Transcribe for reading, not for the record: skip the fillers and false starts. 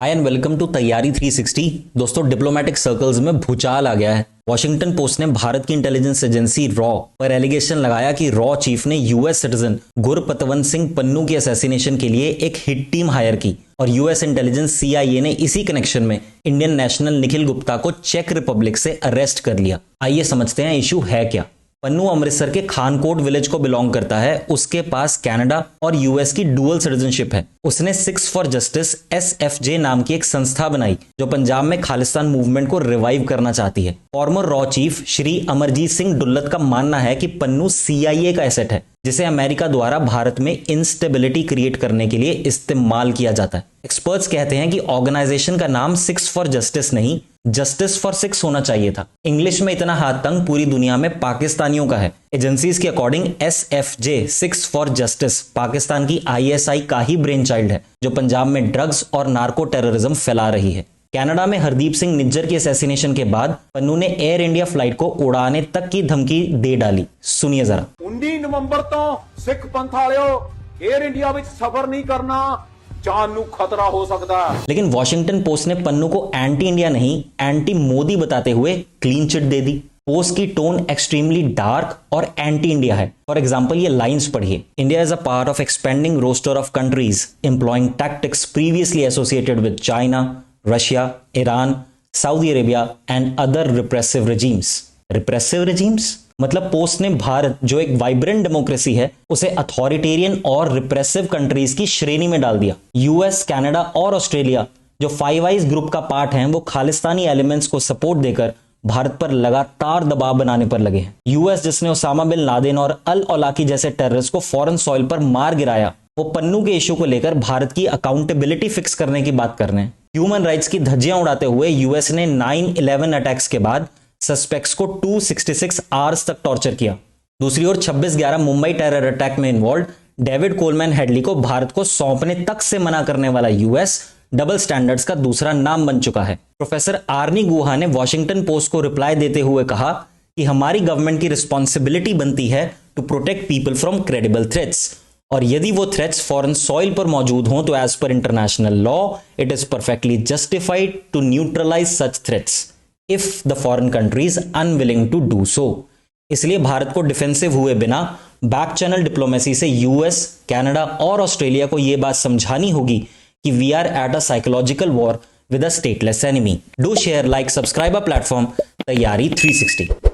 Hi and welcome to तैयारी 360। दोस्तों, diplomatic circles में भूचाल आ गया है। वॉशिंगटन पोस्ट ने भारत की इंटेलिजेंस एजेंसी रॉ पर एलिगेशन लगाया कि रॉ चीफ ने यूएस सिटीजन गुरपतवंत सिंह पन्नू की असैसिनेशन के लिए एक हिट टीम हायर की और यूएस इंटेलिजेंस सीआईए ने इसी कनेक्शन में इंडियन नेशनल निखिल गुप्ता को चेक रिपब्लिक से अरेस्ट कर लिया। आइए समझते हैं इशू है क्या। पन्नू अमृतसर के खानकोट विलेज को बिलोंग करता है। उसके पास कनाडा और यूएस की डुअल सिटीजनशिप है। उसने सिक्स फॉर जस्टिस एसएफजे नाम की एक संस्था बनाई जो पंजाब में खालिस्तान मूवमेंट को रिवाइव करना चाहती है। फॉर्मर रॉ चीफ श्री अमरजीत सिंह डुल्लत का मानना है कि पन्नू सीआईए का एसेट है जिसे अमेरिका द्वारा भारत में इंस्टेबिलिटी क्रिएट करने के लिए इस्तेमाल किया जाता है। एक्सपर्ट्स कहते हैं कि ऑर्गेनाइजेशन का नाम सिक्स फॉर जस्टिस नहीं, जस्टिस फॉर सिक्स होना चाहिए था। इंग्लिश में इतना हाथ तंग पूरी दुनिया में पाकिस्तानियों का है। एजेंसीज के according SFJ six for justice Pakistan की आईएसआई का ही ब्रेन चाइल्ड है जो पंजाब में ड्रग्स और नार्को टेररिज्म फैला रही है। कनाडा में हरदीप सिंह निज्जर की असैसिनेशन के बाद पन्नू ने एयर इंडिया फ्लाइट को उड़ाने तक की धमकी दे डाली। सुनिए जरा। 19 नवंबर तो सिख पंथ वालियो एयर इंडिया विच सफर नहीं करना, जान नू खतरा हो सकता है। लेकिन वॉशिंगटन पोस्ट ने पन्नू को एंटी इंडिया नहीं एंटी मोदी बताते हुए क्लीन चिट दे दी। पोस्ट की टोन एक्सट्रीमली डार्क और एंटी इंडिया है। फॉर एग्जाम्पल ये लाइंस पढ़िए। India is a part of expanding roster of countries employing tactics previously associated with China, Russia, Iran, Saudi Arabia and other repressive regimes. Repressive regimes मतलब post ने भारत जो एक vibrant democracy है उसे authoritarian और repressive countries की श्रेणी में डाल दिया। यूएस, कनाडा और ऑस्ट्रेलिया जो फाइव आइज ग्रुप का पार्ट हैं वो खालिस्तानी एलिमेंट्स को सपोर्ट देकर भारत पर लगातार दबाव बनाने पर लगे हैं। यूएस जिसने ओसामा बिन लादेन और अल औलाकी जैसे टेररिस्ट को फॉरेन सॉइल पर मार गिराया, वो पन्नू के इशू को लेकर भारत की अकाउंटेबिलिटी फिक्स करने की बात कर रहे हैं। ह्यूमन राइट्स की धज्जियां उड़ाते हुए यूएस ने 9/11 अटैक्स के बाद सस्पेक्ट्स को 266 आवर्स तक टॉर्चर किया। दूसरी ओर 26/11 मुंबई टेरर अटैक में इन्वॉल्व डेविड कोलमैन हेडली को भारत को सौंपने तक से मना करने वाला यूएस डबल स्टैंडर्ड्स का दूसरा नाम बन चुका है। प्रोफेसर आर्नी गुहा ने वॉशिंगटन पोस्ट को रिप्लाई देते हुए कहा कि हमारी गवर्नमेंट की रिस्पॉन्सिबिलिटी बनती है to protect people from credible threats, और यदि वो थ्रेट्स फॉरेन सॉइल पर मौजूद हों तो as per international law it is perfectly justified to neutralise such threats if the foreign countries unwilling to do so. इसलिए भारत को डिफेंसिव हुए बिना बैक चैनल डिप्लोमेसी से यूएस, कनाडा और ऑस्ट्रेलिया को यह बात समझानी होगी कि we are at a psychological war with a stateless enemy. Do share, like, subscribe a platform तैयारी 360।